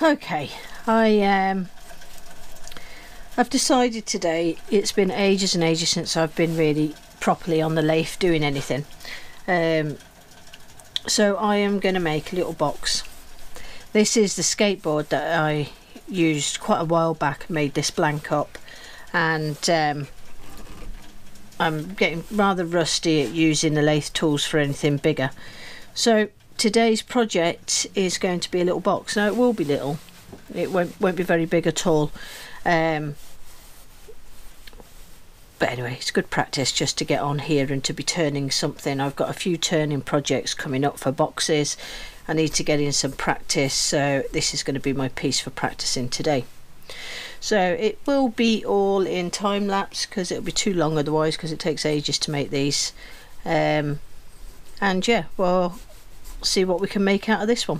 Okay, I've decided today, it's been ages and ages since I've been really properly on the lathe doing anything. So I am going to make a little box. This is the skateboard that I used quite a while back, made this blank up, and I'm getting rather rusty at using the lathe tools for anything bigger. So today's project is going to be a little box. Now it will be little, it won't be very big at all, but anyway, it's good practice just to get on here and to be turning something. I've got a few turning projects coming up for boxes. I need to get in some practice, so this is going to be my piece for practicing today. So it will be all in time lapse because it'll be too long otherwise, because it takes ages to make these. And yeah, well, see what we can make out of this one.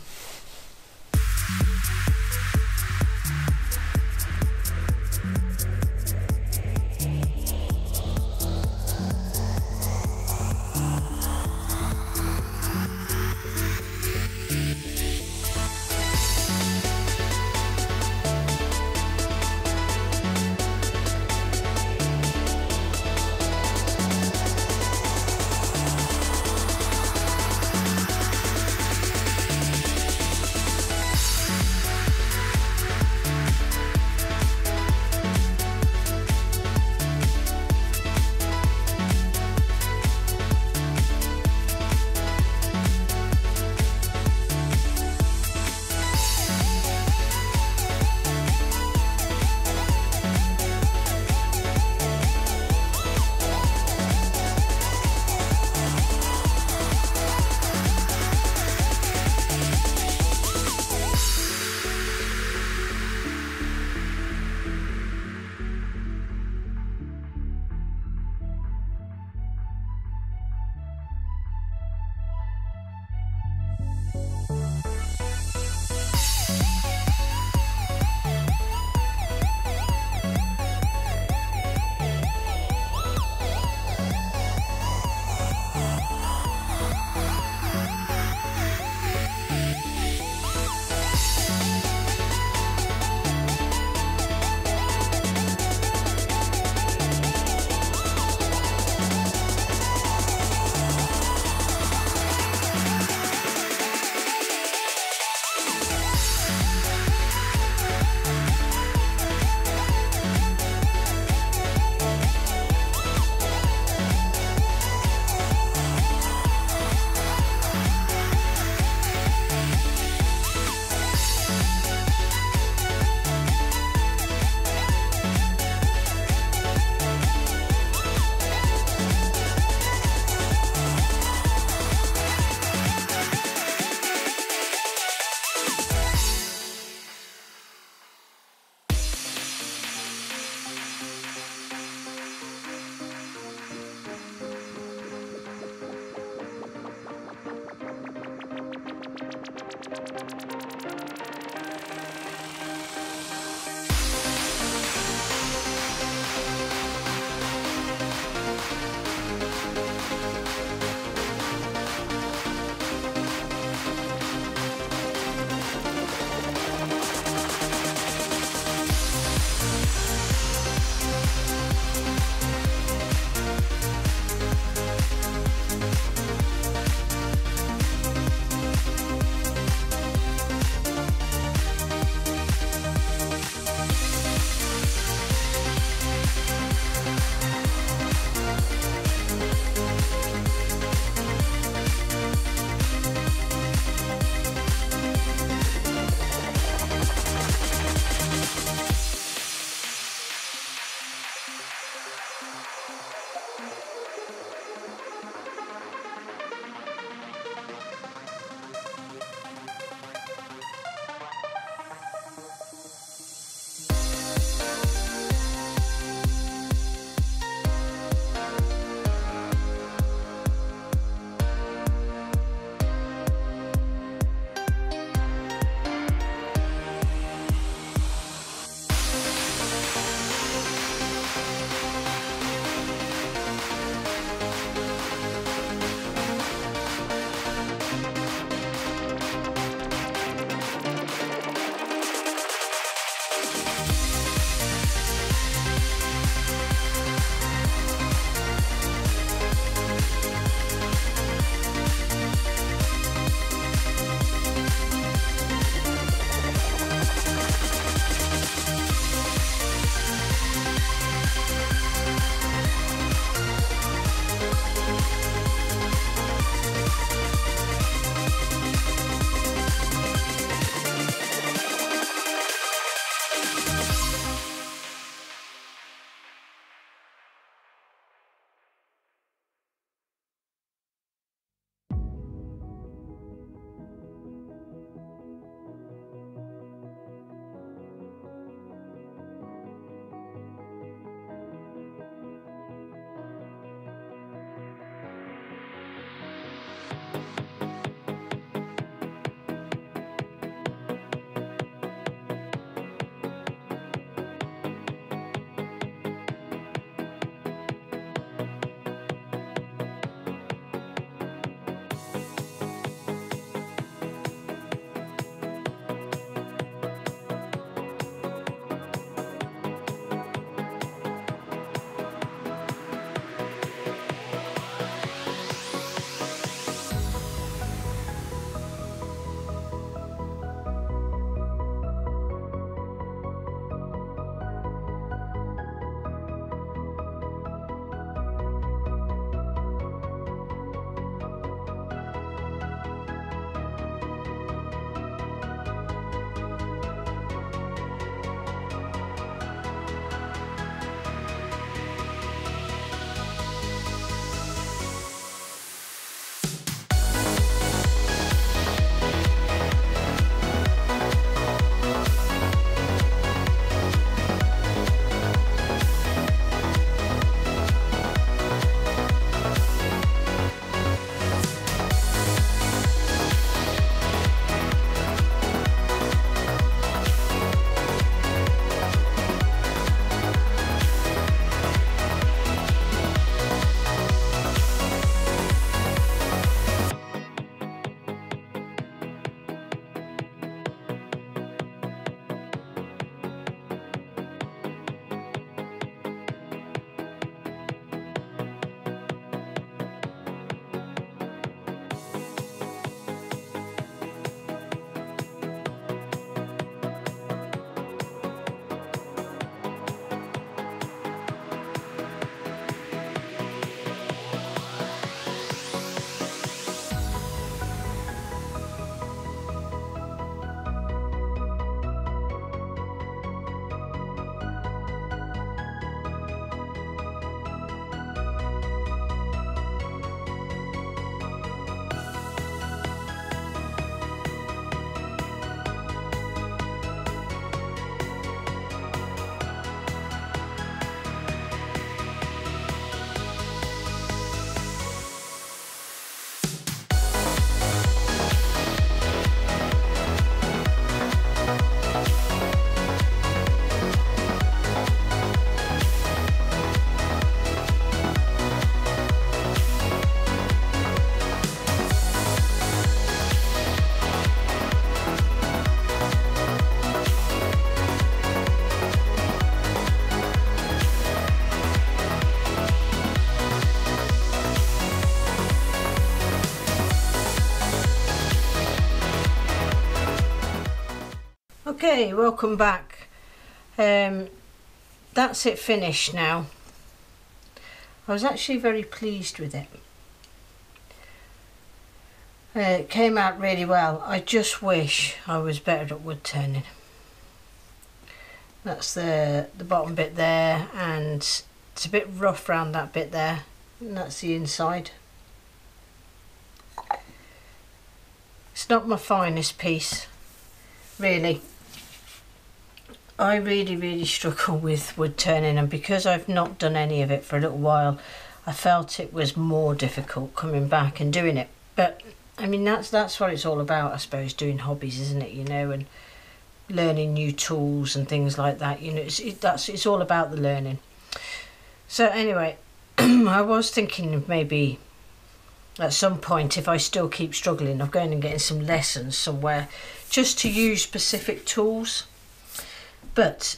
Okay, welcome back. That's it finished now. I was actually very pleased with it. It came out really well. I just wish I was better at wood turning. That's the bottom bit there, and it's a bit rough around that bit there, and that's the inside. It's not my finest piece, really. I really struggle with wood turning, and because I've not done any of it for a little while, I felt it was more difficult coming back and doing it. But I mean, that's what it's all about, I suppose, doing hobbies, isn't it? You know, and learning new tools and things like that. You know, it's all about the learning. So anyway, I was thinking of maybe at some point, if I still keep struggling, of going and getting some lessons somewhere just to use specific tools. But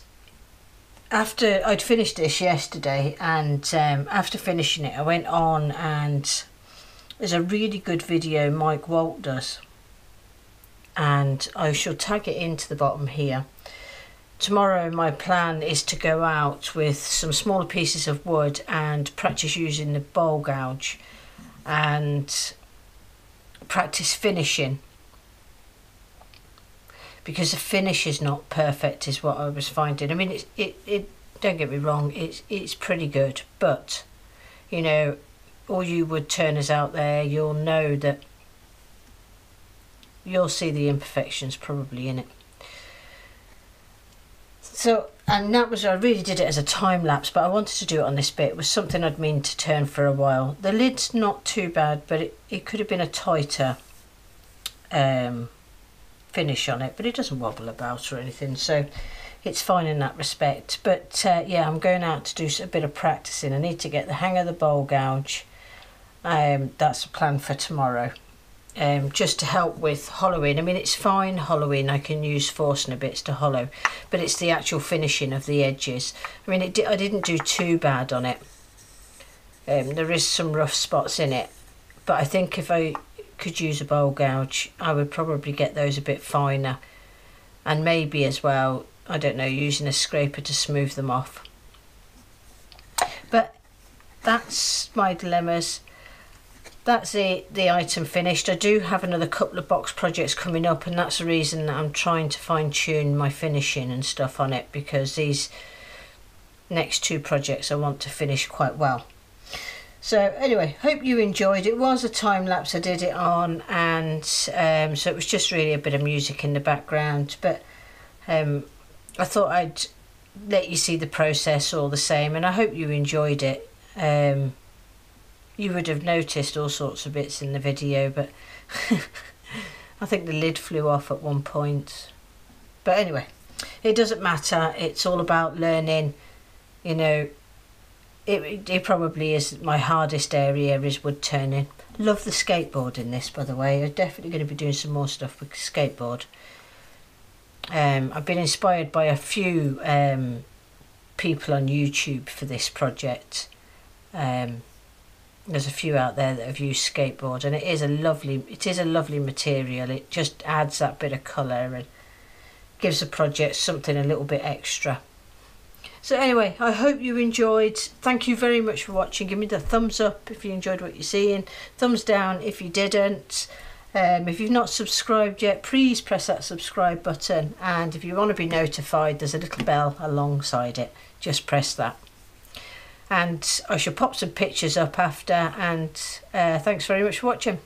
after I'd finished this yesterday, and after finishing it, I went on, and there's a really good video Mike Waldt does, and I shall tag it into the bottom here. Tomorrow my plan is to go out with some smaller pieces of wood and practice using the bowl gouge and practice finishing, because the finish is not perfect, is what I was finding. I mean, it don't get me wrong, it's pretty good, but you know, all you wood turners out there, you'll know that you'll see the imperfections probably in it. So, and that was, I really did it as a time lapse, but I wanted to do it on this bit. It was something I'd mean to turn for a while. The lid's not too bad, but it could have been a tighter finish on it, but it doesn't wobble about or anything, so it's fine in that respect. But yeah, I'm going out to do a bit of practicing. I need to get the hang of the bowl gouge. That's the plan for tomorrow. Just to help with hollowing. I mean, it's fine hollowing, I can use Forstner bits to hollow, but it's the actual finishing of the edges. I mean, I didn't do too bad on it. There is some rough spots in it, but I think if I could use a bowl gouge, I would probably get those a bit finer, and maybe as well, I don't know, using a scraper to smooth them off. But that's my dilemmas. That's the item finished. I do have another couple of box projects coming up, and that's the reason that I'm trying to fine tune my finishing and stuff on it, because these next two projects I want to finish quite well. So anyway, hope you enjoyed. It was a time lapse I did it on, and so it was just really a bit of music in the background, but I thought I'd let you see the process all the same, and I hope you enjoyed it. You would have noticed all sorts of bits in the video, but I think the lid flew off at one point. But anyway, it doesn't matter. It's all about learning. You know, it probably is my hardest area, is wood turning. Love the skateboard in this, by the way. I'm definitely going to be doing some more stuff with skateboard. I've been inspired by a few people on YouTube for this project. There's a few out there that have used skateboard, and it is a lovely material. It just adds that bit of colour and gives the project something a little bit extra. So anyway, I hope you enjoyed. Thank you very much for watching. Give me the thumbs up if you enjoyed what you're seeing, thumbs down if you didn't. If you've not subscribed yet, please press that subscribe button, and if you want to be notified, there's a little bell alongside it. Just press that. And I shall pop some pictures up after, and thanks very much for watching.